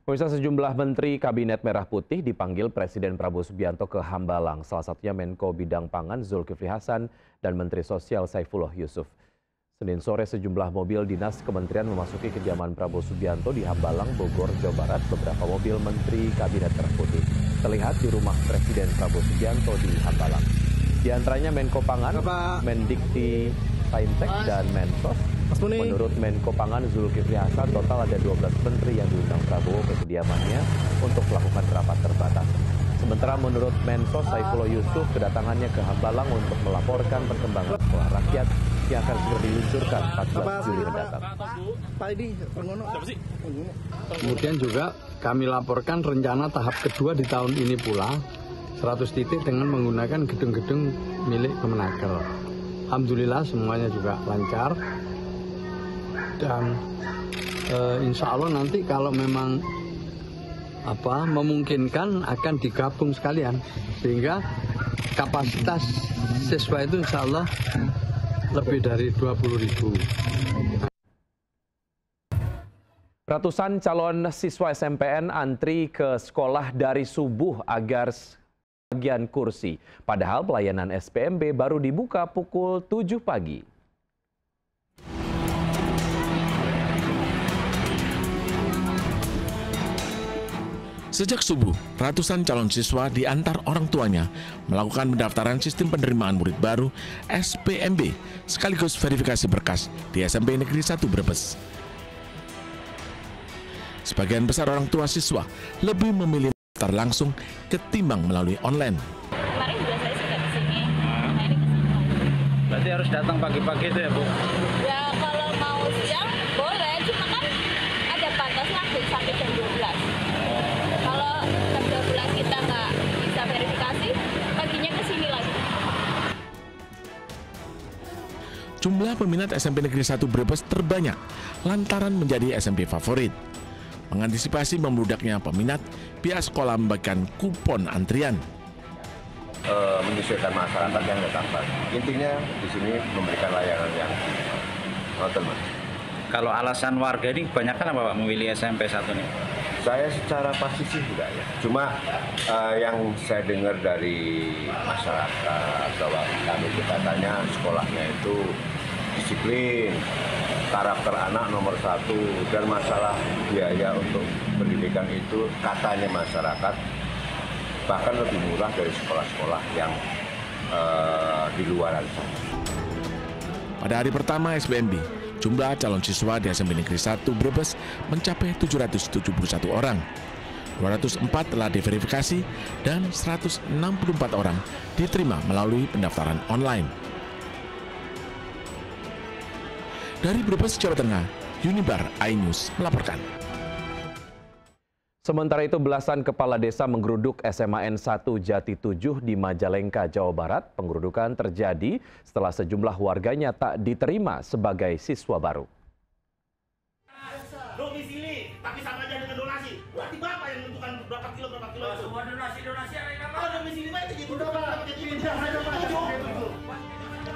Pemirsa, sejumlah menteri Kabinet Merah Putih dipanggil Presiden Prabowo Subianto ke Hambalang, salah satunya Menko Bidang Pangan Zulkifli Hasan dan Menteri Sosial Saifullah Yusuf. Senin sore sejumlah mobil dinas kementerian memasuki kediaman Prabowo Subianto di Hambalang, Bogor, Jawa Barat. Beberapa mobil menteri Kabinet Merah Putih terlihat di rumah Presiden Prabowo Subianto di Hambalang. Di antaranya Menko Pangan, Mendikti Saintek, dan Mensos. Menurut Menko Pangan Zulkifli Hasan, total ada 12 menteri yang diundang Prabowo ke kediamannya untuk melakukan rapat terbatas. Sementara menurut Mensos Saifullah Yusuf, kedatangannya ke Hambalang untuk melaporkan perkembangan sekolah rakyat yang akan segera diluncurkan 14 Juli mendatang. Kemudian juga kami laporkan rencana tahap kedua di tahun ini pula 100 titik dengan menggunakan gedung-gedung milik Kemenaker. Alhamdulillah semuanya juga lancar. Dan insya Allah nanti kalau memang memungkinkan akan digabung sekalian sehingga kapasitas siswa itu insya Allah lebih dari 20.000. Ratusan calon siswa SMPN antri ke sekolah dari subuh agar bagian kursi. Padahal pelayanan SPMB baru dibuka pukul 7 pagi. Sejak subuh, ratusan calon siswa diantar orang tuanya melakukan pendaftaran sistem penerimaan murid baru SPMB sekaligus verifikasi berkas di SMP Negeri 1 Brebes. Sebagian besar orang tua siswa lebih memilih daftar langsung ketimbang melalui online. Kemarin juga saya sudah ke sini, nah ini ke sini. Berarti harus datang pagi-pagi itu ya, Bu? Ya kalau mau siang boleh, cuma kan ada batasnya sampai jam 12. Kalau jam 12 kita nggak bisa verifikasi, paginya ke sini lagi. Jumlah peminat SMP Negeri 1 Brebes terbanyak lantaran menjadi SMP favorit. Mengantisipasi membludaknya peminat, pihak sekolah membagikan kupon antrian. Menyesuaikan masyarakat yang datang. Intinya di sini memberikan layanan yang optimal. Kalau alasan warga ini kebanyakan apa Pak memilih SMP 1 ini? Saya secara pasti sih enggak ya. Cuma yang saya dengar dari masyarakat bahwa kami katanya sekolahnya itu disiplin, karakter anak nomor 1, dan masalah biaya untuk pendidikan itu katanya masyarakat bahkan lebih murah dari sekolah-sekolah yang di luaran sana. Pada hari pertama SPMB, jumlah calon siswa di SMP Negeri 1 Brebes mencapai 771 orang. 204 telah diverifikasi dan 164 orang diterima melalui pendaftaran online. Dari Brebes, Jawa Tengah, Unibar iNews melaporkan. Sementara itu, belasan kepala desa menggeruduk SMA N1 Jati 7 di Majalengka, Jawa Barat. Penggerudukan terjadi setelah sejumlah warganya tak diterima sebagai siswa baru. Domisili, tapi sama aja dengan donasi. Berarti Bapak yang menentukan berapa kilo itu. Semua donasi ada yang apa? Domisili Pak itu jadi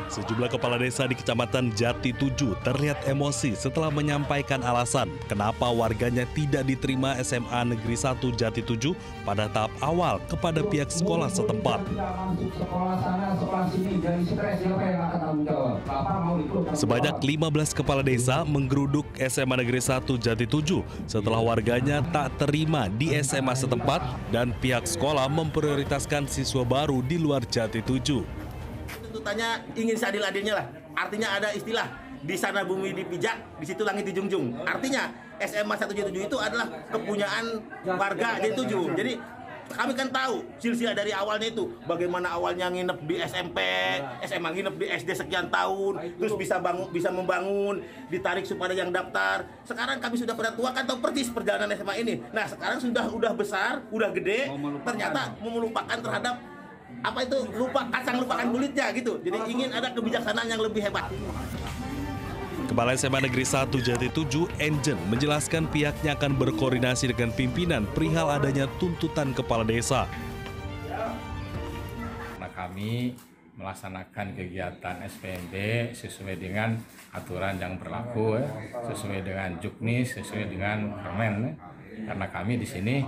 Sejumlah kepala desa di Kecamatan Jati 7 terlihat emosi setelah menyampaikan alasan kenapa warganya tidak diterima SMA Negeri 1 Jati 7 pada tahap awal kepada pihak sekolah setempat. Sebanyak 15 kepala desa menggeruduk SMA Negeri 1 Jati 7 setelah warganya tak terima di SMA setempat dan pihak sekolah memprioritaskan siswa baru di luar Jati 7. Tuntutannya ingin seadil-adilnya lah. Artinya ada istilah di sana bumi dipijak, di situ langit dijunjung. Artinya SMA 177 itu adalah kepunyaan warga Jati 7. Jadi kami kan tahu silsilah dari awalnya itu bagaimana awalnya nginep di SMP, SMA nginep di SD sekian tahun, terus bisa membangun, ditarik supaya yang daftar. Sekarang kami sudah pada tua kan tahu persis perjalanan SMA ini. Nah sekarang udah besar, udah gede, ternyata melupakan terhadap apa itu lupakan kulitnya gitu. Jadi ingin ada kebijaksanaan yang lebih hebat. Kepala SMA Negeri 1 Jati 7, Enjen, menjelaskan pihaknya akan berkoordinasi dengan pimpinan perihal adanya tuntutan kepala desa. Karena kami melaksanakan kegiatan SPMB sesuai dengan aturan yang berlaku, sesuai dengan Juknis, sesuai dengan Permen. Karena kami di sini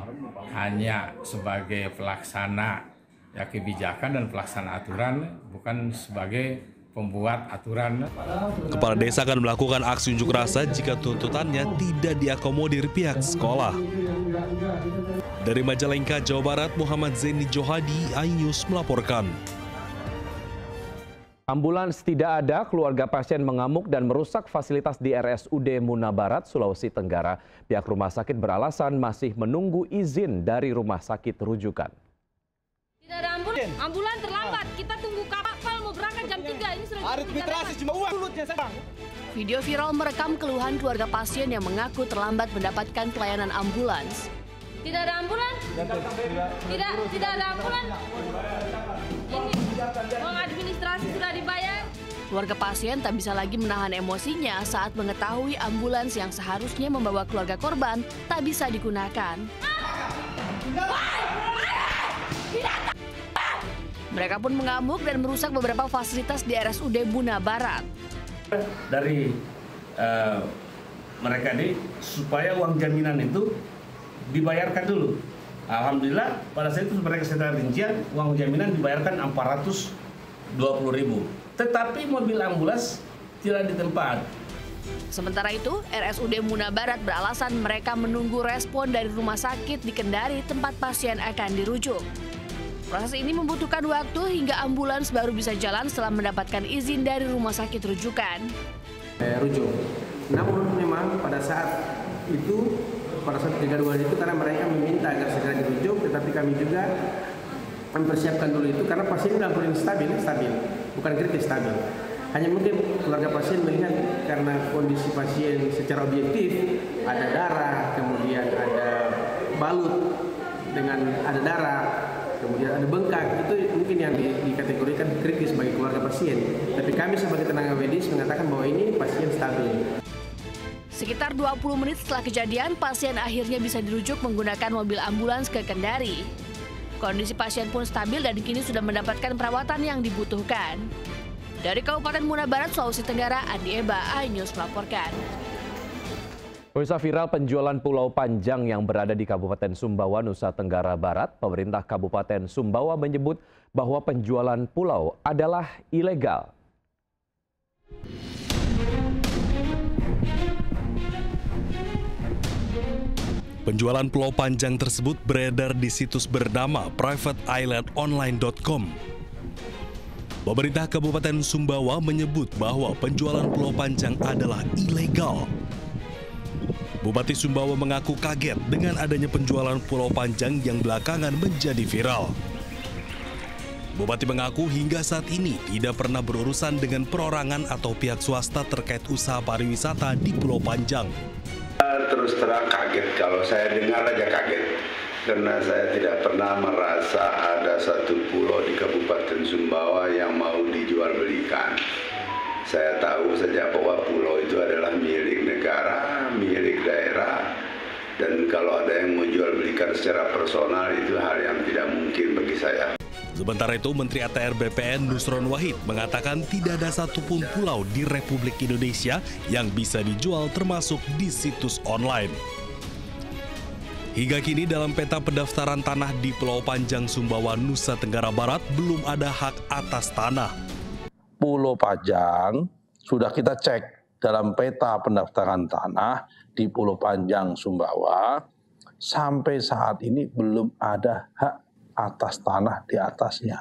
hanya sebagai pelaksana kebijakan dan pelaksana aturan, bukan sebagai pembuat aturan. Kepala desa akan melakukan aksi unjuk rasa jika tuntutannya tidak diakomodir pihak sekolah. Dari Majalengka, Jawa Barat, Muhammad Zaini Johadi, iNews melaporkan. Ambulans tidak ada, keluarga pasien mengamuk dan merusak fasilitas di RSUD Muna Barat, Sulawesi Tenggara. Pihak rumah sakit beralasan masih menunggu izin dari rumah sakit rujukan. Tidak ada ambulan terlambat. Kita tunggu kapal mau berangkat jam 3. Ini sudah Video viral merekam keluhan keluarga pasien yang mengaku terlambat mendapatkan pelayanan ambulans. Tidak ada ambulan? Tidak ada ambulan. Ini uang administrasi sudah dibayar. Keluarga pasien tak bisa lagi menahan emosinya saat mengetahui ambulans yang seharusnya membawa keluarga korban tak bisa digunakan. Mereka pun mengamuk dan merusak beberapa fasilitas di RSUD Muna Barat. Dari mereka ini supaya uang jaminan itu dibayarkan dulu. Alhamdulillah pada saat itu mereka secara rincian uang jaminan dibayarkan 420.000. Tetapi mobil ambulans tidak di tempat. Sementara itu, RSUD Muna Barat beralasan mereka menunggu respon dari rumah sakit di Kendari tempat pasien akan dirujuk. Proses ini membutuhkan waktu hingga ambulans baru bisa jalan setelah mendapatkan izin dari rumah sakit rujukan. Rujuk. Namun memang pada saat kegaduhan itu karena mereka meminta agar segera dirujuk, tetapi kami juga mempersiapkan dulu itu karena pasien dalam kondisi stabil, bukan kritis stabil. Hanya mungkin keluarga pasien melihat karena kondisi pasien secara objektif ada darah, kemudian ada balut dengan ada darah, kemudian ada bengkak, itu mungkin yang dikategorikan kritis bagi keluarga pasien. Tapi kami sebagai tenaga medis mengatakan bahwa ini pasien stabil. Sekitar 20 menit setelah kejadian, pasien akhirnya bisa dirujuk menggunakan mobil ambulans ke Kendari. Kondisi pasien pun stabil dan kini sudah mendapatkan perawatan yang dibutuhkan. Dari Kabupaten Muna Barat, Sulawesi Tenggara, Andi Eba, iNews melaporkan. Pemirsa, viral penjualan pulau panjang yang berada di Kabupaten Sumbawa, Nusa Tenggara Barat. Pemerintah Kabupaten Sumbawa menyebut bahwa penjualan pulau adalah ilegal. Penjualan pulau panjang tersebut beredar di situs bernama privateislandonline.com. Pemerintah Kabupaten Sumbawa menyebut bahwa penjualan pulau panjang adalah ilegal. Bupati Sumbawa mengaku kaget dengan adanya penjualan pulau panjang yang belakangan menjadi viral. Bupati mengaku hingga saat ini tidak pernah berurusan dengan perorangan atau pihak swasta terkait usaha pariwisata di Pulau Panjang. Terus terang kaget, kalau saya dengar aja kaget. Karena saya tidak pernah merasa ada satu pulau di Kabupaten Sumbawa yang mau dijual belikan. Saya tahu saja bahwa pulau itu adalah milik negara, milik daerah. Dan kalau ada yang mau jual belikan secara personal itu hal yang tidak mungkin bagi saya. Sementara itu, Menteri ATR BPN Nusron Wahid mengatakan tidak ada satupun pulau di Republik Indonesia yang bisa dijual termasuk di situs online. Hingga kini dalam peta pendaftaran tanah di Pulau Panjang Sumbawa, Nusa Tenggara Barat belum ada hak atas tanah. Pulau Panjang sudah kita cek dalam peta pendaftaran tanah di Pulau Panjang Sumbawa, sampai saat ini belum ada hak atas tanah di atasnya.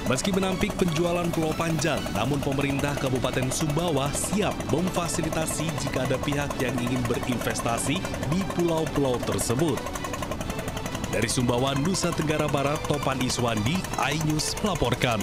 Meski menampik penjualan Pulau Panjang, namun pemerintah Kabupaten Sumbawa siap memfasilitasi jika ada pihak yang ingin berinvestasi di pulau-pulau tersebut. Dari Sumbawa, Nusa Tenggara Barat, Topan Iswandi, iNews melaporkan.